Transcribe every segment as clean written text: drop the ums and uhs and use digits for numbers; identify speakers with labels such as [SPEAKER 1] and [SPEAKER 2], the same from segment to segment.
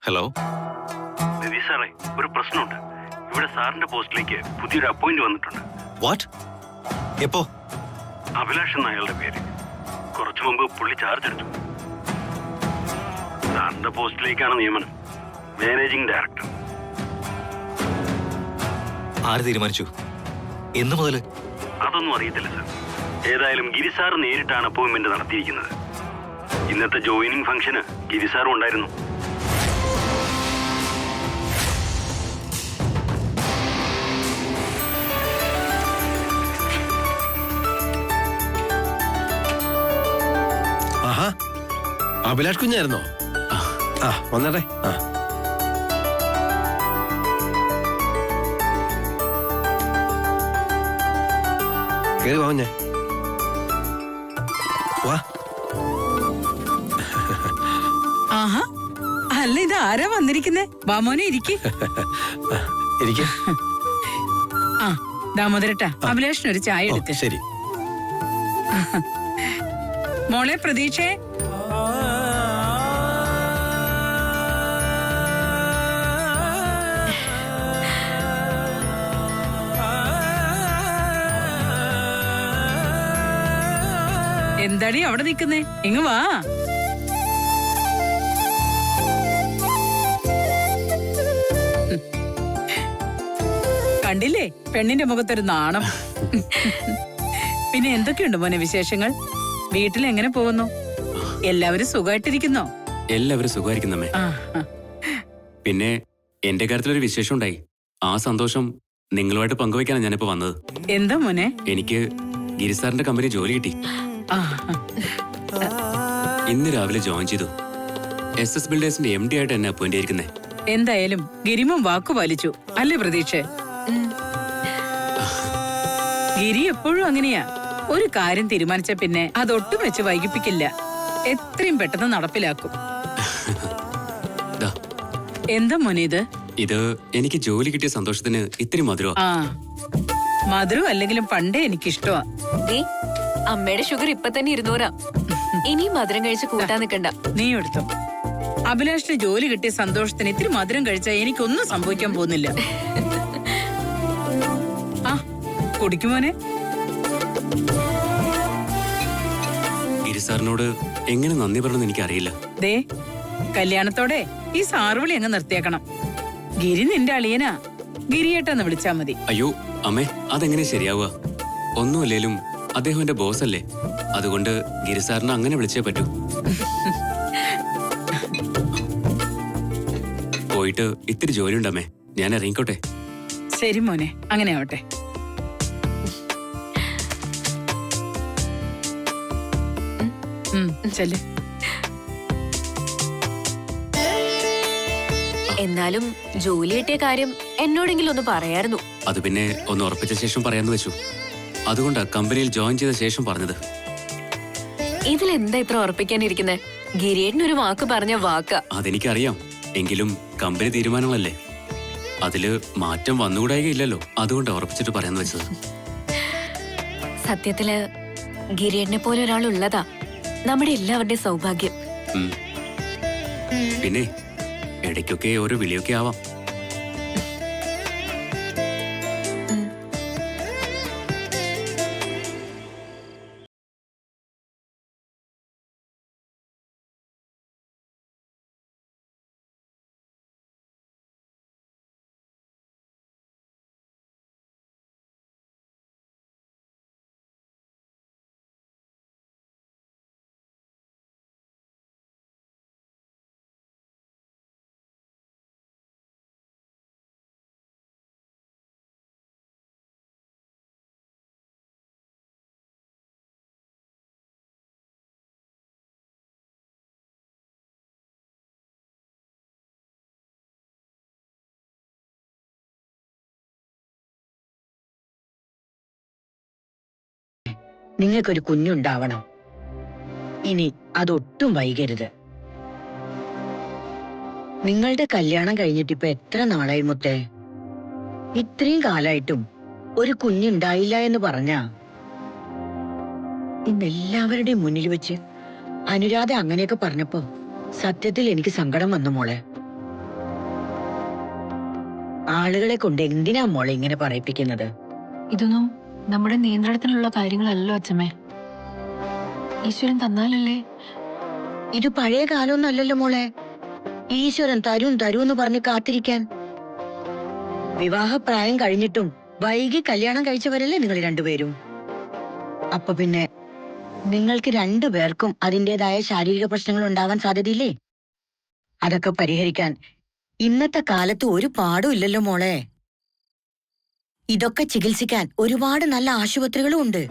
[SPEAKER 1] Hello
[SPEAKER 2] Ravi സാറേ, ഒരു പ്രശ്നമുണ്ട്. ഇവിടെ സാറിന്റെ പോസ്റ്റിലേക്ക് പുതിയൊരു അപ്പോയിന്റ് വന്നിട്ടുണ്ട്.
[SPEAKER 1] വാട്ട്? എപ്പോ?
[SPEAKER 2] അഭിലാഷ് എന്ന അയാളുടെ പേര്. കുറച്ചു മുമ്പ് പുള്ളി ചാർജ് എടുത്തു. സാറിന്റെ പോസ്റ്റിലേക്കാണ് നിയമനം. Managing director.
[SPEAKER 1] ആര് തീരുമാനിച്ചു? എന്ന് മുതല്?
[SPEAKER 2] അതൊന്നും അറിയത്തില്ല സാർ. ഏതായാലും ഗിരി സാർ നേരിട്ടാണ് അപ്പോയിന്റ്മെന്റ് നടത്തിയിരിക്കുന്നത്. ഇന്നത്തെ ജോയിനിങ് ഫംഗ്ഷന് ഗിരി സാറും ഉണ്ടായിരുന്നു.
[SPEAKER 3] ആഹാ, അഭിലാഷ് കുഞ്ഞായിരുന്നോ? ആ വന്നട്ടെ. ആ കേറി വാ ഞാൻ. വാ.
[SPEAKER 4] ആഹാ, അല്ല ഇത് ആരാ വന്നിരിക്കുന്നേ? വാമോനെ ഇരിക്ക്.
[SPEAKER 3] ഇരിക്ക.
[SPEAKER 4] ആ ദാമോദരട്ടാ, അഭിലാഷിനൊരു ചായ എടുക്ക്.
[SPEAKER 3] ശരി.
[SPEAKER 4] മോളെ പ്രതീക്ഷേ. എന്താടി അവിടെ നിക്കുന്നേ? ഇങ്ങ് വാ. കണ്ടില്ലേ പെണ്ണിന്റെ മുഖത്തൊരു നാണം. പിന്നെ എന്തൊക്കെയുണ്ട് മോനെ വിശേഷങ്ങൾ? വീട്ടിൽ എങ്ങനെ പോകുന്നു? എല്ലാവരും സുഖമായിട്ടിരിക്കുന്നോ?
[SPEAKER 5] എല്ലാവരും സുഖമായിരിക്കുന്നമ്മേ. പിന്നെ എന്റെ കാര്യത്തിലൊരു വിശേഷം ഉണ്ടായി. ആ സന്തോഷം നിങ്ങളുമായിട്ട് പങ്കുവയ്ക്കാനാണ് ഞാനിപ്പോ വന്നത്.
[SPEAKER 4] എന്താ മോനെ?
[SPEAKER 5] എനിക്ക് ഗിരിസാറിന്റെ കമ്പനി ജോലി കിട്ടി. ഇന്ന് രാവിലെ ജോയിൻ ചെയ്തു. SS ബിൽഡേഴ്സിന്റെ MD ആയിട്ട് എന്നെ അപ്പോയിന്റ് ചെയ്തിരിക്കുന്നേ.
[SPEAKER 4] എന്തായാലും ഗിരിമും വാക്കു പാലിച്ചു അല്ലേ പ്രതീക്ഷ? ഗിരി എപ്പോഴും അങ്ങനെയാ. ഒരു കാര്യം തീരുമാനിച്ച പിന്നെ അതൊട്ടും വെച്ച് വൈകിപ്പിക്കില്ല. എത്രയും പെട്ടെന്ന് നടപ്പിലാക്കും. എന്താ മോനെ ഇത്?
[SPEAKER 5] ഇത് എനിക്ക് ജോലി കിട്ടിയ സന്തോഷത്തിന് ഇത്തിരി മധുരോ.
[SPEAKER 4] ആ മധുരം അല്ലെങ്കിലും പണ്ടേ എനിക്കിഷ്ടമാ.
[SPEAKER 6] അമ്മയുടെ ഷുഗർ ഇപ്പൊ തന്നെ 200. ഇനി മധുരം കഴിച്ച് കൂട്ടാൻ നിൽക്കണ്ട.
[SPEAKER 4] നീ എടുത്തോ. അഭിലാഷിന് ജോലി കിട്ടിയ സന്തോഷത്തിന് ഇത്തിരി മധുരം കഴിച്ചാൽ എനിക്കൊന്നും സംഭവിക്കാൻ പോകുന്നില്ല. ആ കുടിക്കുമോനെ.
[SPEAKER 5] ഗിരിസാറിനോട് എങ്ങനെ നന്ദി പറയണമെന്ന് എനിക്കറിയില്ല.
[SPEAKER 4] ദേ കല്യാണത്തോടെ ഈ സാറുവിളി അങ്ങ് നിർത്തിയേക്കണം. ഗിരി നിന്റെ അളിയനാ. ഗിരിയേട്ടെന്ന് വിളിച്ചാ മതി.
[SPEAKER 5] അയ്യോ അമ്മേ, അതെങ്ങനെ ശരിയാവുക? ഒന്നുമല്ലേലും അദ്ദേഹം എന്റെ ബോസ് അല്ലേ. അതുകൊണ്ട് ഗിരിസാറിനെ അങ്ങനെ വിളിച്ചേ പറ്റൂ. പോയിട്ട് ഇത്തിരി ജോലിയുണ്ടമ്മേ, ഞാൻ ഇറങ്ങിക്കോട്ടെ.
[SPEAKER 4] ശരി മോനെ, അങ്ങനെ ആവട്ടെ. ചെല്ല്.
[SPEAKER 6] എന്നാലും ജോലി കിട്ടിയ കാര്യം എന്നോടെങ്കിലും ഒന്ന് പറയായിരുന്നു.
[SPEAKER 5] അത് പിന്നെ ഒന്ന് ഉറപ്പിച്ച ശേഷം പറയാന്ന് വെച്ചു. അതുകൊണ്ടാ കമ്പനിയിൽ ജോയിൻ ചെയ്ത ശേഷം പറഞ്ഞത്.
[SPEAKER 6] ഇതിലെന്താ ഇത്ര ഉറപ്പിക്കാനിരിക്കുന്നത്? ഗിരിയേട്ടനൊരു വാക്ക് പറഞ്ഞ വാക്കാ.
[SPEAKER 5] അതെനിക്കറിയാം. എങ്കിലും കമ്പനി തീരുമാനങ്ങളല്ലേ, അതില് മാറ്റം വന്നുകൂടായില്ലല്ലോ. അതുകൊണ്ടാ ഉറപ്പിച്ചിട്ട് പറയാന്ന് വെച്ചത്.
[SPEAKER 6] സത്യത്തില് ഗിരിയേട്ടനെ പോലെ ഒരാൾ ഉള്ളതാ നമ്മുടെ എല്ലാവരുടെയും സൗഭാഗ്യം.
[SPEAKER 5] പിന്നെ ഇടയ്ക്കൊക്കെ ഓരോ വിളിയൊക്കെ ആവാം.
[SPEAKER 7] നിങ്ങൾക്കൊരു കുഞ്ഞുണ്ടാവണം. ഇനി അതൊട്ടും വൈകരുത്. നിങ്ങളുടെ കല്യാണം കഴിഞ്ഞിട്ടിപ്പോ എത്ര നാളായി മുത്തേ? ഇത്രയും കാലായിട്ടും ഒരു കുഞ്ഞുണ്ടായില്ല എന്ന് പറഞ്ഞാ ഇന്നെല്ലാവരുടെയും മുന്നിൽ വെച്ച് അനുരാധ അങ്ങനെയൊക്കെ പറഞ്ഞപ്പോ സത്യത്തിൽ എനിക്ക് സങ്കടം വന്നു മോളെ. ആളുകളെ കൊണ്ട് എന്തിനാ മോളെ ഇങ്ങനെ പറയിപ്പിക്കുന്നത്?
[SPEAKER 8] ഇതൊന്നും നമ്മുടെ നിയന്ത്രണത്തിലുള്ള കാര്യങ്ങളല്ലോ അച്ഛമ്മേ. ഈശ്വരൻ തന്നാലല്ലേ.
[SPEAKER 7] ഇത് പഴയ കാലമൊന്നും അല്ലല്ലോ മോളെ. ഈശ്വരൻ തരും എന്ന് പറഞ്ഞ് കാത്തിരിക്കാൻ. വിവാഹപ്രായം കഴിഞ്ഞിട്ടും വൈകി കല്യാണം കഴിച്ചവരല്ലേ നിങ്ങൾ രണ്ടുപേരും. അപ്പൊ പിന്നെ നിങ്ങൾക്ക് രണ്ടുപേർക്കും അതിൻ്റെതായ ശാരീരിക പ്രശ്നങ്ങൾ ഉണ്ടാവാൻ സാധ്യതയില്ലേ? അതൊക്കെ പരിഹരിക്കാൻ ഇന്നത്തെ കാലത്ത് ഒരു പാടും ഇല്ലല്ലോ മോളെ. ഇതൊക്കെ ചികിത്സിക്കാൻ ഒരുപാട് നല്ല ആശുപത്രികളും ഉണ്ട്.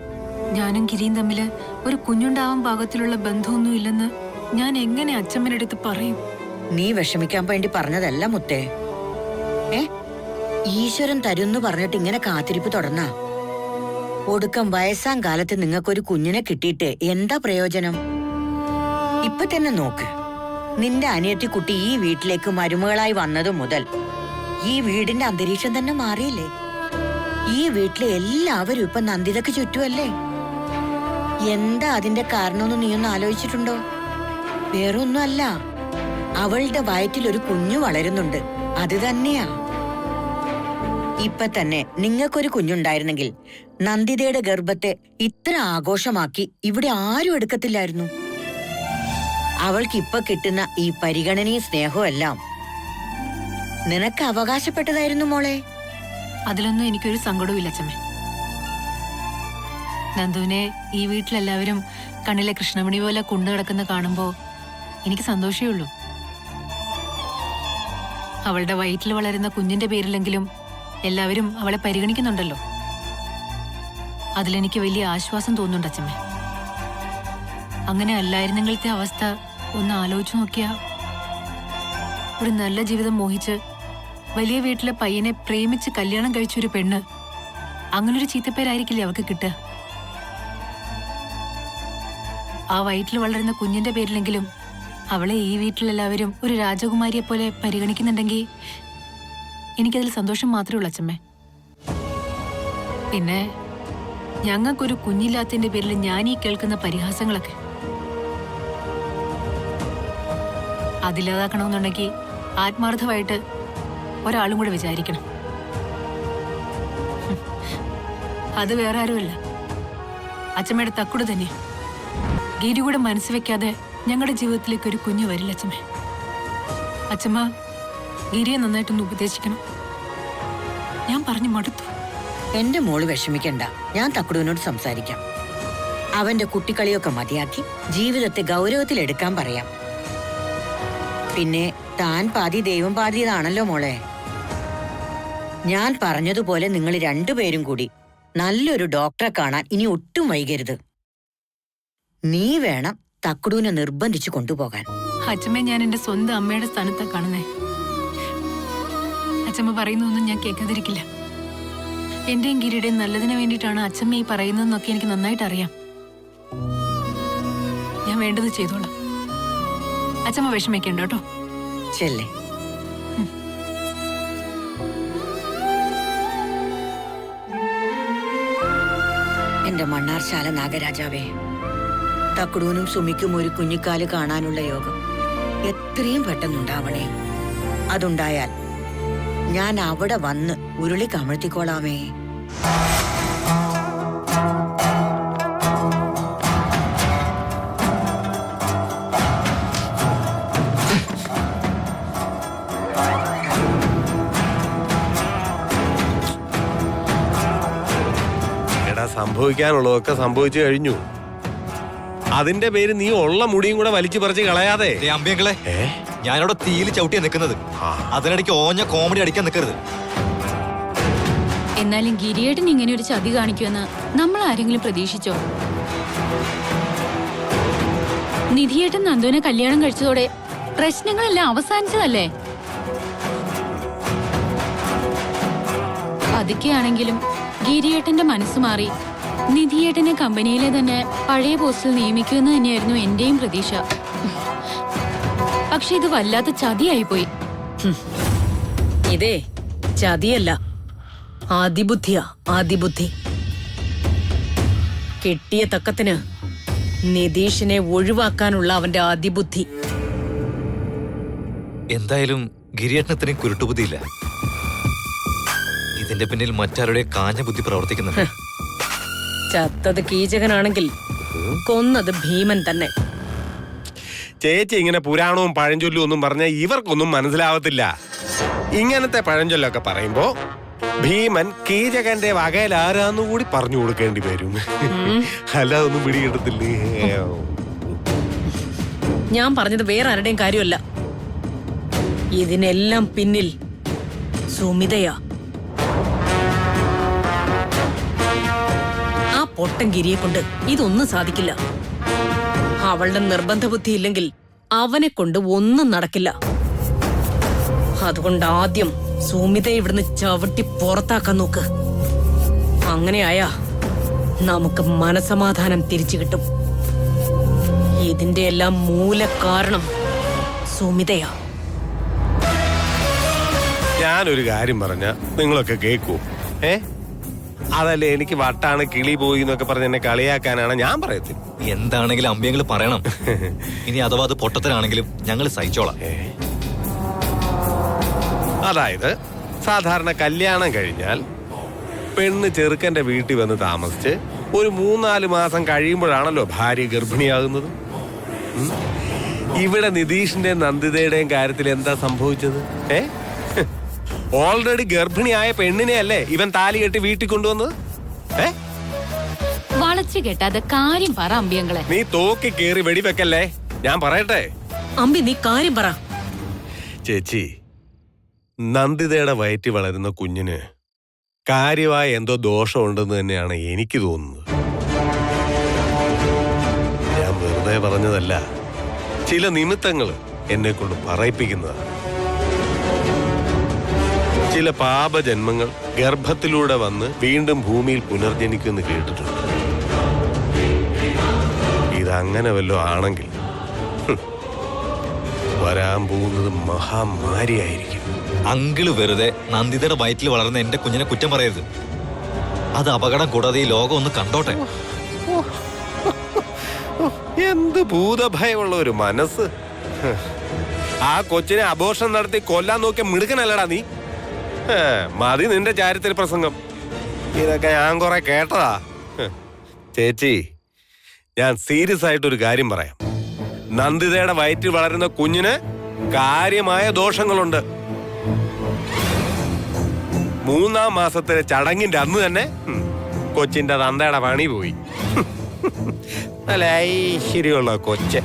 [SPEAKER 8] ഞാനും ഗിരിയും തമ്മില് ഒരു കുഞ്ഞുണ്ടാവാൻ പാകത്തിലുള്ള ബന്ധമൊന്നും ഇല്ലെന്ന് ഞാൻ എങ്ങനെ അച്ഛമ്മയുടെ അടുത്ത് പറയും?
[SPEAKER 7] നീ വിഷമിക്കാൻ വേണ്ടി പറഞ്ഞതല്ല മുത്തേ. ഈശ്വരൻ തരുന്നു പറഞ്ഞിട്ട് ഇങ്ങനെ കാത്തിരിപ്പ് തുടർന്ന ഒടുക്കം വയസ്സാം കാലത്ത് നിങ്ങൾക്കൊരു കുഞ്ഞിനെ കിട്ടിയിട്ട് എന്താ പ്രയോജനം? ഇപ്പൊ തന്നെ നോക്ക്, നിന്റെ അനിയത്തി കുട്ടി ഈ വീട്ടിലേക്ക് മരുമകളായി വന്നതു മുതൽ ഈ വീടിന്റെ അന്തരീക്ഷം തന്നെ മാറിയില്ലേ? ഈ വീട്ടിലെ എല്ലാവരും ഇപ്പൊ നന്ദിതക്ക് ചുറ്റുമല്ലേ? എന്താ അതിന്റെ കാരണമെന്ന് നീയൊന്ന് ആലോചിച്ചിട്ടുണ്ടോ? വേറൊന്നുമല്ല, അവളുടെ വയറ്റിൽ ഒരു കുഞ്ഞു വളരുന്നുണ്ട്. അത് തന്നെയാ. ഇപ്പൊ തന്നെ നിങ്ങൾക്കൊരു കുഞ്ഞുണ്ടായിരുന്നെങ്കിൽ നന്ദിതയുടെ ഗർഭത്തെ ഇത്ര ആഘോഷമാക്കി ഇവിടെ ആരും എടുക്കത്തില്ലായിരുന്നു. അവൾക്ക് ഇപ്പൊ കിട്ടുന്ന ഈ പരിഗണനയും സ്നേഹവും എല്ലാം നിനക്ക് അവകാശപ്പെട്ടതായിരുന്നു മോളെ.
[SPEAKER 8] അതിലൊന്നും എനിക്കൊരു സങ്കടവും ഇല്ല അച്ഛമ്മേ. നന്ദുവിനെ ഈ വീട്ടിലെല്ലാവരും കണ്ണിലെ കൃഷ്ണമണി പോലെ കൊണ്ടു കിടക്കുന്ന കാണുമ്പോ എനിക്ക് സന്തോഷമേ ഉള്ളൂ. അവളുടെ വയറ്റിൽ വളരുന്ന കുഞ്ഞിന്റെ പേരിലെങ്കിലും എല്ലാവരും അവളെ പരിഗണിക്കുന്നുണ്ടല്ലോ. അതിലെനിക്ക് വലിയ ആശ്വാസം തോന്നുന്നുണ്ട് അച്ഛമ്മേ. അങ്ങനെ അല്ലായിരുന്നെങ്കിലത്തെ അവസ്ഥ ഒന്ന് ആലോചിച്ചു നോക്കിയാ, ഒരു നല്ല ജീവിതം മോഹിച്ച് വലിയ വീട്ടിലെ പയ്യനെ പ്രേമിച്ച് കല്യാണം കഴിച്ചൊരു പെണ്ണ് അങ്ങനൊരു ചീത്തപ്പേരായിരിക്കില്ലേ അവൾക്ക് കിട്ടുക? ആ വയറ്റിൽ വളരുന്ന കുഞ്ഞിന്റെ പേരിലെങ്കിലും അവളെ ഈ വീട്ടിലെല്ലാവരും ഒരു രാജകുമാരിയെ പോലെ പരിഗണിക്കുന്നുണ്ടെങ്കിൽ എനിക്കതിൽ സന്തോഷം മാത്രമേ ഉള്ളൂ അച്ഛമ്മേ. പിന്നെ ഞങ്ങൾക്കൊരു കുഞ്ഞില്ലാത്തതിന്റെ പേരിൽ ഞാൻ ഈ കേൾക്കുന്ന പരിഹാസങ്ങളൊക്കെ അതില്ലാതാക്കണമെന്നുണ്ടെങ്കിൽ ആത്മാർത്ഥമായിട്ട് ഒരാളും കൂടെ വിചാരിക്കണം. അത് വേറെ ആരുമല്ല, അച്ഛമ്മയുടെ തക്കുട് തന്നെ. ഗിരി കൂടെ മനസ്സ് വെക്കാതെ ഞങ്ങളുടെ ജീവിതത്തിലേക്ക് ഒരു കുഞ്ഞു വരില്ല അച്ഛമ്മേ. അച്ഛമ്മ ഗിരിയെ നന്നായിട്ടൊന്ന് ഉപദേശിക്കണം. ഞാൻ പറഞ്ഞു മടുത്തു.
[SPEAKER 7] എന്റെ മോള് വിഷമിക്കണ്ട, ഞാൻ തക്കുടുവിനോട് സംസാരിക്കാം. അവന്റെ കുട്ടിക്കളിയൊക്കെ മതിയാക്കി ജീവിതത്തെ ഗൗരവത്തിലെടുക്കാൻ പറയാം. പിന്നെ താൻ പാതി ദൈവം പാതിയതാണല്ലോ മോളെ. ഞാൻ പറഞ്ഞതുപോലെ നിങ്ങൾ രണ്ടുപേരും കൂടി നല്ലൊരു ഡോക്ടറെ കാണാൻ ഇനി ഒട്ടും വൈകരുത്. നീ വേണം തക്കുടുവിനെ നിർബന്ധിച്ചു കൊണ്ടുപോകാൻ.
[SPEAKER 8] അച്ഛമ്മ, ഞാൻ എന്റെ സ്വന്തം അമ്മയുടെ സ്ഥാനത്താ കാണുന്നേ. അച്ഛമ്മ പറയുന്നൊന്നും ഞാൻ കേൾക്കാതിരിക്കില്ല. എന്റെയും ഗിരിയുടെയും നല്ലതിന് വേണ്ടിയിട്ടാണ് അച്ഛമ്മ ഈ പറയുന്നതെന്നൊക്കെ എനിക്ക് നന്നായിട്ട് അറിയാം. ഞാൻ വേണ്ടത് ചെയ്തോളാം. അച്ഛമ്മ വിഷമിക്കണ്ട കേട്ടോ.
[SPEAKER 7] ചെല്ലേ. എന്റെ മണ്ണാർശാല നാഗരാജാവേ, തക്കുടൂനും സുമിക്കും ഒരു കുഞ്ഞിക്കാല് കാണാനുള്ള യോഗം എത്രയും പെട്ടെന്നുണ്ടാവണേ. അതുണ്ടായാൽ ഞാൻ അവിടെ വന്ന് ഉരുളി കമഴ്ത്തിക്കോളാമേ.
[SPEAKER 3] സംഭവിക്കാനുള്ളതൊക്കെ സംഭവിച്ചു കഴിഞ്ഞു. അതിന്റെ പേര് നീ ഉള്ള മുടിയും കൂടെ വലിച്ചു പറിച്ച് കളയാതെ.
[SPEAKER 1] അമ്പിയങ്ങളെ, ഞാനവിടെ തീയിൽ ചവിട്ടിയാ നിൽക്കുന്നത്. അതിനിടയ്ക്ക് ഓഞ്ഞ കോമഡി അടിക്കാൻ നിൽക്കരുത്.
[SPEAKER 9] എന്നാലും ഗിരിയേട്ടൻ ഇങ്ങനെ ഒരു ചതി കാണിക്കുമെന്ന് നമ്മൾ ആരെങ്കിലും പ്രതീക്ഷിച്ചോ? നിധിയേട്ടൻ നന്ദുവിനെ കല്യാണം കഴിച്ചതോടെ പ്രശ്നങ്ങളെല്ലാം അവസാനിച്ചതല്ലേ? പതുക്കെയാണെങ്കിലും ഗിരിയേട്ടന്റെ മനസ്സ് മാറി നിധിയേട്ടനെ കമ്പനിയിലെ തന്നെ പഴയ പോസ്റ്റിൽ നിയമിക്കുമെന്ന് തന്നെയായിരുന്നു എന്റെയും പ്രതീക്ഷ. പക്ഷെ ഇത് വല്ലാത്ത ചതിയായിപ്പോയി.
[SPEAKER 10] ഇതേ ചതിയല്ല, ആദിബുദ്ധിയാ. ആദിബുദ്ധി കിട്ടിയ തക്കത്തിന് നിതീഷിനെ ഒഴിവാക്കാനുള്ള അവന്റെ ആദിബുദ്ധി.
[SPEAKER 1] എന്തായാലും ഗിരിയേട്ടന് ഇത്രയും കുരുട്ടുബുദ്ധിയില്ല. ഇതിന്റെ പിന്നിൽ മറ്റാരുടെ കാഞ്ഞ ബുദ്ധി പ്രവർത്തിക്കുന്നുണ്ട്.
[SPEAKER 10] ചത്തത് കീചകനാണെങ്കിൽ കൊന്നത് ഭീമൻ തന്നെ.
[SPEAKER 3] ചേച്ചി ഇങ്ങനെ പുരാണവും പഴഞ്ചൊല്ലും ഒന്നും പറഞ്ഞാൽ ഇവർക്കൊന്നും മനസ്സിലാവത്തില്ല. ഇങ്ങനത്തെ പഴഞ്ചൊല്ലൊക്കെ പറയുമ്പോ ഭീമൻ കീചകന്റെ വകയിൽ ആരാന്നു കൂടി പറഞ്ഞു കൊടുക്കേണ്ടി വരും. അല്ലാതെ ഒന്നും പിടികിട്ടത്തില്ലേ.
[SPEAKER 10] ഞാൻ പറഞ്ഞത് വേറെ ആരുടെയും കാര്യമല്ല. ഇതിനെല്ലാം പിന്നിൽ സുമിതയാ. ആ പൊട്ടൻ ഗിരിയെ കൊണ്ട് ഇതൊന്നും സാധിക്കില്ല. അവളുടെ നിർബന്ധ ബുദ്ധി ഇല്ലെങ്കിൽ അവനെ കൊണ്ട് ഒന്നും നടക്കില്ല. അതുകൊണ്ട് ആദ്യം സുമിതയെ ഇവിടുന്ന് ചവിട്ടി പുറത്താക്കാൻ നോക്ക്. അങ്ങനെയായാ നമുക്ക് മനസമാധാനം തിരിച്ചു കിട്ടും. ഇതിന്റെ എല്ലാം മൂല കാരണം സുമിതയാ.
[SPEAKER 3] ഞാനൊരു കാര്യം പറഞ്ഞ നിങ്ങളൊക്കെ കേക്കൂ. അതല്ലേ എനിക്ക് വട്ടാണ് കിളി പോയി എന്നൊക്കെ പറഞ്ഞ് എന്നെ കളിയാക്കാനാണ് ഞാൻ പറയത്തില്ല.
[SPEAKER 1] എന്താണെങ്കിലും അമ്പിയങ്ങൾ പറയണം. ഇനി അഥവാ അത് പൊട്ടത്തരാണെങ്കിലും ഞങ്ങൾ സഹിച്ചോളാം.
[SPEAKER 3] അതായത് സാധാരണ കല്യാണം കഴിഞ്ഞാൽ പെണ്ണ് ചെറുക്കന്റെ വീട്ടിൽ വന്ന് താമസിച്ച് ഒരു 3-4 മാസം കഴിയുമ്പോഴാണല്ലോ ഭാര്യ ഗർഭിണിയാകുന്നത്. ഇവിടെ നിതീഷിന്റെ നന്ദിതയുടെയും കാര്യത്തിൽ എന്താ സംഭവിച്ചത്? ഓൾറെഡി ഗർഭിണിയായ പെണ്ണിനെ അല്ലേ ഇവൻ താലി കെട്ടി വീട്ടിൽ കൊണ്ടുവന്നത്?
[SPEAKER 9] വളച്ചു കെട്ടാതെ കാര്യം പറ അമ്പിയങ്ങളെ.
[SPEAKER 3] നീ തോക്കി കേറി വെടിവെക്കല്ലേ, ഞാൻ പറയട്ടെ.
[SPEAKER 10] അമ്പി നീ കാര്യം പറ.
[SPEAKER 3] ചേച്ചി, നന്ദിതയുടെ വയറ്റിൽ വളരുന്ന കുഞ്ഞിന് കാര്യമായ എന്തോ ദോഷമുണ്ടെന്ന് തന്നെയാണ് എനിക്ക് തോന്നുന്നത്. ഞാൻ വെറുതെ പറഞ്ഞതല്ല, ചില നിമിത്തങ്ങൾ എന്നെ കൊണ്ട് പറയിപ്പിക്കുന്നതാണ്. ചില പാപജന്മങ്ങൾ ഗർഭത്തിലൂടെ വന്ന് വീണ്ടും ഭൂമിയിൽ പുനർജനിക്കുമെന്ന് കേട്ടിട്ടുണ്ട്. ഇതങ്ങനെ വല്ലോ ആണെങ്കിൽ വരാൻ പോകുന്നത് മഹാമാരിയായിരിക്കും.
[SPEAKER 1] അങ്കിള് വെറുതെ നന്ദിതയുടെ വയറ്റിൽ വളർന്ന എന്റെ കുഞ്ഞിനെ കുറ്റം പറയരുത്. അത് അപകടം കൂടാതെ ഈ ലോകം ഒന്ന് കണ്ടോട്ടെ.
[SPEAKER 3] എന്ത് ഭൂതഭയമുള്ള ഒരു മനസ്സ്. ആ കൊച്ചിനെ അബോർഷൻ നടത്തി കൊല്ലാൻ നോക്കിയ മിടുക്കനല്ലടാ നീ. മതി നിന്റെ ചാരിത്ര പ്രസംഗം. ഇതൊക്കെ ഞാൻ കുറെ കേട്ടതാ. ചേച്ചി, ഞാൻ സീരിയസ് ആയിട്ടൊരു കാര്യം പറയാം. നന്ദിതയുടെ വയറ്റിൽ വളരുന്ന കുഞ്ഞിന് കാര്യമായ ദോഷങ്ങളുണ്ട്. 3-ാം മാസത്തിലെ ചടങ്ങിന്റെ അന്ന് തന്നെ കൊച്ചിന്റെ തന്തയുടെ പണി പോയി. നല്ല ഐശ്വര്യമുള്ള കൊച്ച്.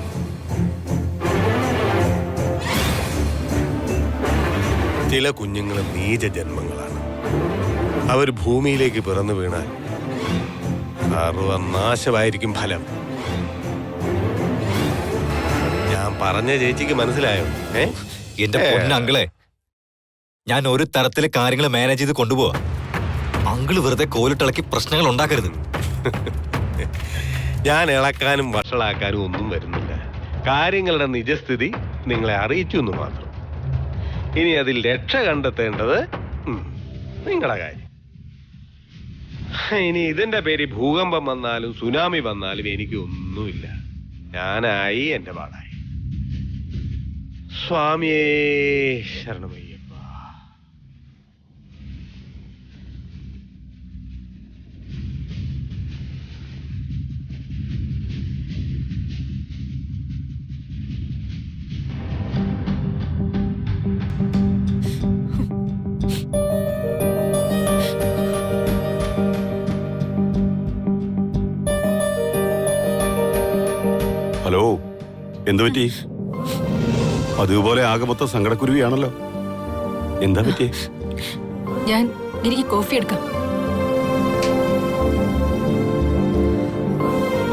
[SPEAKER 3] ചില കുഞ്ഞുങ്ങൾ നീച ജന്മങ്ങളാണ്. അവർ ഭൂമിയിലേക്ക് പിറന്നു വീണാൽ സർവനാശമായിരിക്കും ഫലം. ഞാൻ പറഞ്ഞ ചേച്ചിക്ക് മനസ്സിലായോ?
[SPEAKER 1] എന്റെ പൊന്നങ്കിളെ, ഞാൻ ഒരു തരത്തില് കാര്യങ്ങൾ മാനേജ് ചെയ്ത് കൊണ്ടുപോവാ. അങ്കിള് വെറുതെ കോലിട്ടിളക്കി പ്രശ്നങ്ങൾ ഉണ്ടാക്കരുത്.
[SPEAKER 3] ഞാൻ ഇളക്കാനും വഷളാക്കാനും ഒന്നും വരുന്നില്ല. കാര്യങ്ങളുടെ നിജസ്ഥിതി നിങ്ങളെ അറിയിച്ചു എന്ന് മാത്രം. ഇനി അതിൽ രക്ഷ കണ്ടെത്തേണ്ടത് നിങ്ങളുടെ കാര്യം. ഇനി ഇതിന്റെ പേര് ഭൂകമ്പം വന്നാലും സുനാമി വന്നാലും എനിക്ക് ഒന്നുമില്ല. ഞാനായി എന്റെ പാടായി. സ്വാമിയേ ശരണമയ്യപ്പ.
[SPEAKER 11] ഹലോ, എന്തു പറ്റി? അതുപോലെ ആകെ മൊത്തം സങ്കടക്കുരുവിയാണല്ലോ. എന്താ പറ്റി?
[SPEAKER 8] ഞാൻ എനിക്ക് കോഫി എടുക്കാം.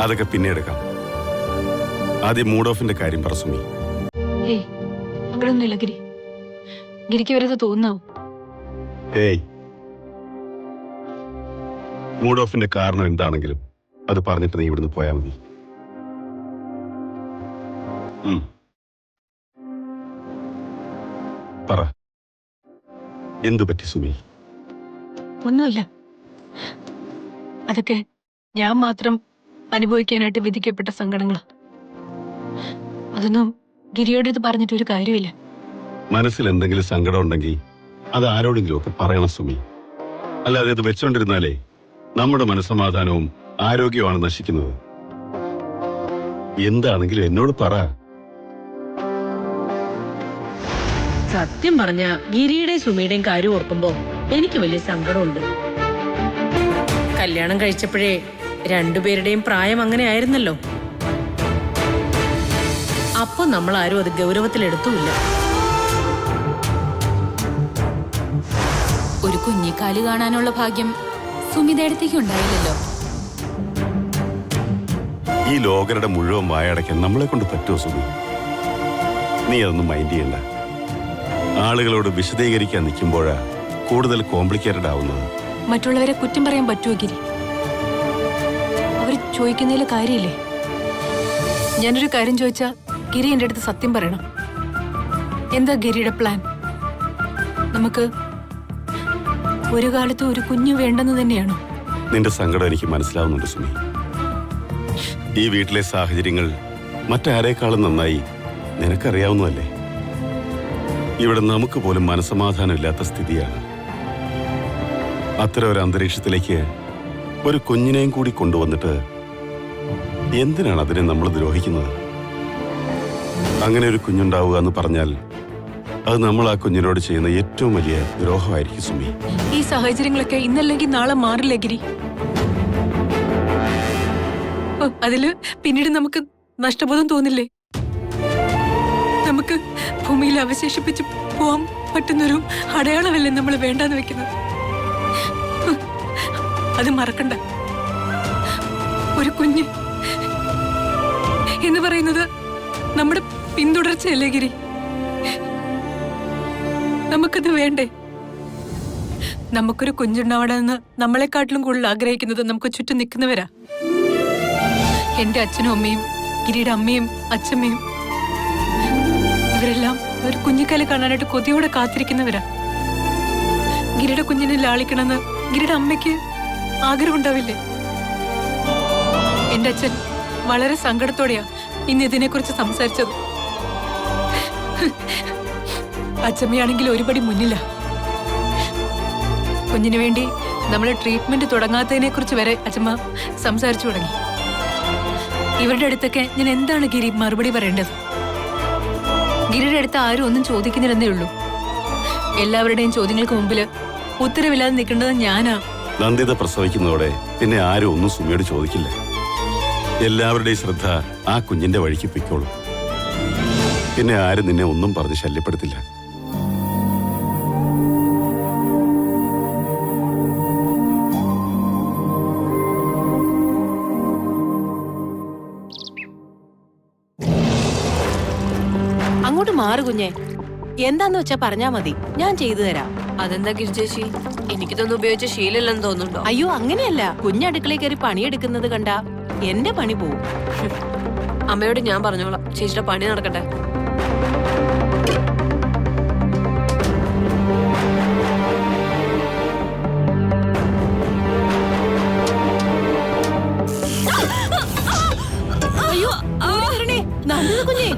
[SPEAKER 11] അതൊക്കെ പിന്നെ എടുക്കാം. ആദ്യം മൂഡ് ഓഫിന്റെ കാര്യം പറ സുമി.
[SPEAKER 8] ഏയ്, അങ്ങനൊന്നുമില്ല ഗിരി. ഗിരിക്ക് വരത് തോന്നാവും.
[SPEAKER 11] ഏയ്, മൂഡ് ഓഫിന്റെ കാരണം എന്താണെങ്കിലും അത് പറഞ്ഞിട്ട് നീ ഇവിടുന്ന് പോയാൽ മതി. പറ, എന്തു പറ്റി സുമി?
[SPEAKER 8] ഒന്നുമില്ല. അതൊക്കെ ഞാൻ മാത്രം അനുഭവിക്കാനായിട്ട് വിധിക്കപ്പെട്ട സങ്കടങ്ങളാ. അതൊന്നും ഗിരിയോട് ഇത് പറഞ്ഞിട്ടൊരു കാര്യമില്ല.
[SPEAKER 11] മനസ്സിൽ എന്തെങ്കിലും സങ്കടം ഉണ്ടെങ്കിൽ അത് ആരോടെങ്കിലും ഒക്കെ പറയണം സുമി. അല്ലാതെ ഇത് വെച്ചോണ്ടിരുന്നാലേ നമ്മുടെ മനസ്സമാധാനവും ആരോഗ്യവുമാണ് നശിക്കുന്നത്. എന്താണെങ്കിലും എന്നോട് പറ.
[SPEAKER 10] സത്യം പറഞ്ഞ ഗിരിയുടെയും സുമിയുടെയും കാര്യം ഓർക്കുമ്പോ എനിക്ക് വലിയ സങ്കടമുണ്ട്. കല്യാണം കഴിച്ചപ്പോഴേ രണ്ടുപേരുടെയും പ്രായം അങ്ങനെ ആയിരുന്നല്ലോ. അപ്പൊ നമ്മൾ ആരും അത് ഗൗരവത്തിലെടുത്തുമില്ല.
[SPEAKER 9] ഒരു കുഞ്ഞിക്കാല് കാണാനുള്ള ഭാഗ്യം സുമിതേടത്തേക്ക് ഉണ്ടായില്ലല്ലോ.
[SPEAKER 11] ഈ ലോകരുടെ മുഴുവൻ വായടയ്ക്കാൻ നമ്മളെ കൊണ്ട് പറ്റുമോ സുമി? നീ അതൊന്നും മൈൻഡ് ചെയ്യണ്ട. ആളുകളോട് വിശദീകരിക്കാൻ നിൽക്കുമ്പോഴാ കൂടുതൽ കോംപ്ലിക്കേറ്റഡ് ആവുന്നത്.
[SPEAKER 8] മറ്റുള്ളവരെ കുറ്റം പറയാൻ പറ്റുമോ ഗിരി? അവർ ചോദിക്കുന്നതിൽ കാര്യമില്ലേ? ഞാനൊരു കാര്യം ചോദിച്ചാ ഗിരി എന്റെ അടുത്ത് സത്യം പറയണം. എന്താ ഗിരിയുടെ പ്ലാൻ? നമുക്ക് ഒരു കാലത്ത് ഒരു കുഞ്ഞു വേണ്ടെന്ന് തന്നെയാണോ?
[SPEAKER 11] നിന്റെ സങ്കടം എനിക്ക് മനസ്സിലാവുന്നുണ്ട് സുമി. ഈ വീട്ടിലെ സാഹചര്യങ്ങൾ മറ്റാരേക്കാളും നന്നായി നിനക്കറിയാവുന്നതല്ലേ. ഇവിടെ നമുക്ക് പോലും മനസ്സമാധാനമില്ലാത്ത സ്ഥിതിയാണ്. അത്തരം ഒരു അന്തരീക്ഷത്തിലേക്ക് ഒരു കുഞ്ഞിനെയും കൂടി കൊണ്ടുവന്നിട്ട് എന്തിനാണ് അതിനെ നമ്മൾ ദ്രോഹിക്കുന്നത്? അങ്ങനെ ഒരു കുഞ്ഞുണ്ടാവുക എന്ന് പറഞ്ഞാൽ അത് നമ്മൾ ആ കുഞ്ഞിനോട് ചെയ്യുന്ന ഏറ്റവും വലിയ ദ്രോഹമായിരിക്കും സുമി.
[SPEAKER 8] ഈ സാഹചര്യങ്ങളൊക്കെ ഇന്നല്ലെങ്കിൽ നാളെ മാറില്ലേ ഗിരി? അതില് പിന്നീട് നമുക്ക് നഷ്ടബോധം തോന്നില്ലേ? നമുക്ക് ഭൂമിയിൽ അവശേഷിപ്പിച്ച് പോവാൻ പറ്റുന്നൊരു അടയാളമല്ലേ നമ്മൾ വേണ്ടാന്ന് വെക്കുന്നത്? അത് മറക്കണ്ട. ഒരു കുഞ്ഞ് എന്ന് പറയുന്നത് നമ്മുടെ പിന്തുടർച്ചയല്ലേ ഗിരി? നമുക്കത് വേണ്ടേ? നമുക്കൊരു കുഞ്ഞുണ്ടാവണമെന്ന് നമ്മളെക്കാട്ടിലും കൂടുതൽ ആഗ്രഹിക്കുന്നത് നമുക്ക് ചുറ്റും നിൽക്കുന്നവരാ. എന്റെ അച്ഛനും അമ്മയും ഗിരിയുടെ അമ്മയും അച്ഛമ്മയും ഇവരെല്ലാം ഒരു കുഞ്ഞിക്കാല് കാണാനായിട്ട് കൊതിയോടെ കാത്തിരിക്കുന്നവരാ. ഗിരിയുടെ കുഞ്ഞിനെ ലാളിക്കണമെന്ന് ഗിരിയുടെ അമ്മയ്ക്ക് ആഗ്രഹം ഉണ്ടാവില്ലേ? എന്റെ അച്ഛൻ വളരെ സങ്കടത്തോടെയാ ഇന്ന് ഇതിനെക്കുറിച്ച് സംസാരിച്ചത്. അച്ഛമ്മയാണെങ്കിൽ ഒരുപടി മുന്നില്ല. കുഞ്ഞിനു വേണ്ടി നമ്മൾ ട്രീറ്റ്മെന്റ് തുടങ്ങാത്തതിനെ കുറിച്ച് വരെ അച്ഛമ്മ സംസാരിച്ചു തുടങ്ങി. ഇവരുടെ അടുത്തൊക്കെ ഞാൻ എന്താണ് ഗിരി മറുപടി പറയേണ്ടത്? ഗിരിയുടെ അടുത്ത് ആരും ഒന്നും ചോദിക്കുന്നില്ലെന്നേ ഉള്ളൂ. എല്ലാവരുടെയും ചോദ്യങ്ങൾക്ക് മുമ്പിൽ ഉത്തരവില്ലാതെ നിൽക്കേണ്ടത് ഞാനാ.
[SPEAKER 11] നന്ദിത പ്രസവിക്കുന്നതോടെ പിന്നെ ആരും ഒന്നും സുമിയോട് ചോദിക്കില്ല. എല്ലാവരുടെയും ശ്രദ്ധ ആ കുഞ്ഞിന്റെ വഴിക്ക് പൊയ്ക്കോളും. പിന്നെ ആരും നിന്നെ ഒന്നും പറഞ്ഞ് ശല്യപ്പെടുത്തില്ല.
[SPEAKER 10] അങ്ങോട്ട് മാറു കുഞ്ഞെ. എന്താന്ന് വെച്ചാ പറഞ്ഞാ മതി, ഞാൻ ചെയ്തു തരാം.
[SPEAKER 6] അതെന്താ ഗിരിജേച്ചി, എനിക്കിതൊന്നും ഉപയോഗിച്ച ശീലമില്ലെന്ന് തോന്നുന്നുണ്ടോ?
[SPEAKER 10] അയ്യോ അങ്ങനെയല്ല, കുഞ്ഞടുക്കളയിൽ കയറി പണിയെടുക്കുന്നത് കണ്ട എന്റെ പണി പോവും.
[SPEAKER 6] അമ്മയോട് ഞാൻ പറഞ്ഞോളാം, ചേച്ചിയുടെ പണി നടക്കട്ടെ.
[SPEAKER 10] അയ്യോ ഓടി വരണേ നന്ദു കുഞ്ഞെ,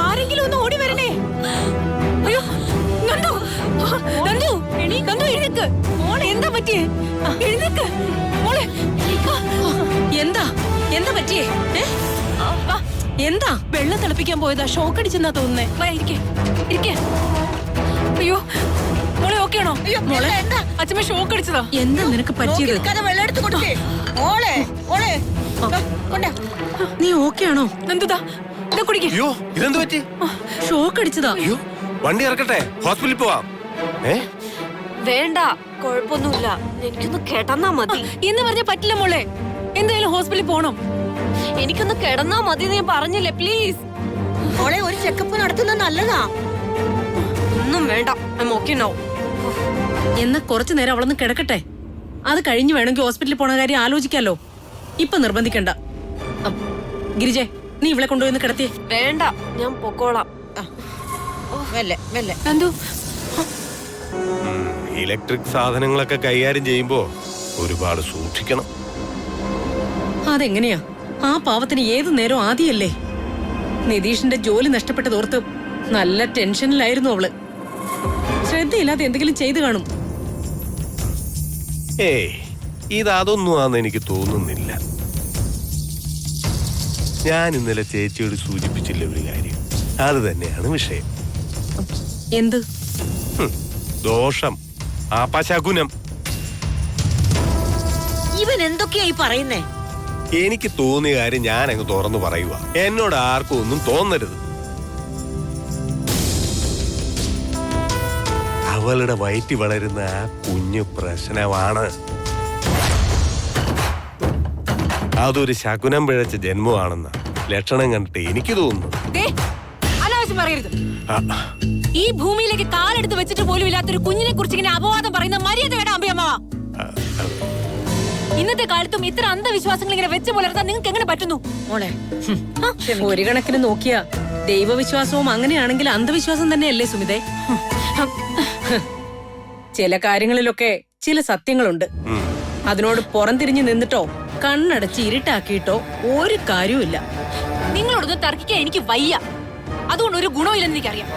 [SPEAKER 10] ആരെങ്കിലും ഒന്ന് ഓടി വരണേ. അയ്യോ നന്ദു, നന്ദു, നന്ദു എഴുന്നേക്ക് മോളെ. എന്താ പറ്റിയേ? എഴുന്നേക്ക് മോളെ. എന്താ എന്താ പറ്റിയേ? എന്താ? വെള്ളം തിളപ്പിക്കാൻ പോയതാ, ഷോക്ക് അടിച്ചെന്നാ തോന്നുന്നേ. അയ്യോ മോളെ ഓക്കെയാണോ? മോളെ അച്ഛമ്മ ഷോക്ക് അടിച്ചതാ. എന്താ നിനക്ക് പറ്റിയത്? നീ ഓക്കെയാണോ? നന്ദുതാ ഇതാ കുടിക്കേ.
[SPEAKER 3] അയ്യോ ഇതെന്ത് പറ്റി?
[SPEAKER 10] ഷോക്ക് അടിച്ചതാ.
[SPEAKER 3] അയ്യോ വണ്ടി ഇറക്കട്ടെ, ഹോസ്പിറ്റലിൽ പോവാം.
[SPEAKER 6] വേണ്ട, കുഴപ്പമൊന്നുമില്ല, എനിക്കൊന്ന് കിടന്നാ മതി.
[SPEAKER 8] എന്ന് പറഞ്ഞാ പറ്റില്ല മോളെ, എന്തായാലും ഹോസ്പിറ്റലിൽ പോണം.
[SPEAKER 6] എനിക്കൊന്ന് കിടന്നാ മതി ഞാൻ പറഞ്ഞില്ലേ, പ്ലീസ്.
[SPEAKER 7] മോളെ ഒരു ചെക്കപ്പ് നടത്തുന്നത് നല്ലതാ.
[SPEAKER 6] ഒന്നും വേണ്ട, ഓക്കെ നോ.
[SPEAKER 10] എന്നാ കുറച്ചു നേരം അവളൊന്ന് കിടക്കട്ടെ. അത് കഴിഞ്ഞ് വേണമെങ്കിൽ ഹോസ്പിറ്റലിൽ പോണ കാര്യം ആലോചിക്കാലോ. ഇപ്പൊ നിർബന്ധിക്കണ്ട. ഗിരിജെ, നീ ഇവളെ കൊണ്ടുപോയി കിടത്തിയേ.
[SPEAKER 6] വേണ്ട, ഞാൻ പൊക്കോളാം.
[SPEAKER 10] നന്ദു,
[SPEAKER 3] ഇലക്ട്രിക് സാധനങ്ങളൊക്കെ കൈകാര്യം ചെയ്യുമ്പോ ഒരുപാട് സൂക്ഷിക്കണം.
[SPEAKER 10] അതെങ്ങനെയാ? ആ പാവത്തിന് ഏതു നേരം ആദ്യല്ലേ. നിതീഷിന്റെ ജോലി നഷ്ടപ്പെട്ടതോർത്ത് നല്ല ടെൻഷനിലായിരുന്നു അവള്. ശ്രദ്ധയില്ലാതെ എന്തെങ്കിലും ചെയ്തു കാണും.
[SPEAKER 3] ഏയ് ഇതൊന്നും ആണെന്ന് എനിക്ക് തോന്നുന്നില്ല. ഞാൻ ഇന്നലെ ചേച്ചിയോട് സൂചിപ്പിച്ചില്ല ഒരു കാര്യം, അത് തന്നെയാണ് വിഷയം.
[SPEAKER 10] എന്ത്
[SPEAKER 3] ദോഷം, അപശകുനം.
[SPEAKER 7] ഇവൻ എന്തൊക്കെയായി പറയുന്നേ?
[SPEAKER 3] എനിക്ക് തോന്നിയ കാര്യം ഞാൻ അങ്ങ് തുറന്നു പറയുക. എന്നോട് ആർക്കും ഒന്നും തോന്നരുത്. അവളുടെ വയറ്റി വളരുന്ന ആ കുഞ്ഞു പ്രശ്നമാണ്. അതൊരു ശകുനം പിഴച്ച ജന്മമാണെന്ന ലക്ഷണം കണ്ടിട്ട് എനിക്ക് തോന്നുന്നു.
[SPEAKER 10] അനാവശ്യം പറയരുത്.
[SPEAKER 3] ആ,
[SPEAKER 10] ഈ ഭൂമിയിലേക്ക് കാലെടുത്ത് വെച്ചിട്ട് പോലും ഇല്ലാത്തൊരു കുഞ്ഞിനെ കുറിച്ച് ഇങ്ങനെ അപവാദം പറയുന്ന മര്യാദ വേണ്ട അമ്പയമ്മാവാ. ഇന്നത്തെ കാലത്തും ഇത്ര അന്ധവിശ്വാസങ്ങൾ ഇങ്ങനെ വെച്ച് പുലർത്താൻ നിങ്ങൾക്ക് എങ്ങനെ പറ്റുന്നു?
[SPEAKER 7] മോളെ
[SPEAKER 10] ഒരു കണക്കിന് നോക്കിയാ ദൈവവിശ്വാസവും അങ്ങനെയാണെങ്കിൽ അന്ധവിശ്വാസം തന്നെയല്ലേ സുമിതേ? ചില കാര്യങ്ങളിലൊക്കെ ചില സത്യങ്ങളുണ്ട്. അതിനോട് പുറംതിരിഞ്ഞു നിന്നിട്ടോ കണ്ണടച്ച് ഇരുട്ടാക്കിയിട്ടോ ഒരു കാര്യവുമില്ല. നിങ്ങളോടൊന്നും തർക്കിക്കാൻ എനിക്ക് വയ്യ. അതുകൊണ്ട് ഒരു ഗുണമില്ലെന്ന് എനിക്കറിയാം.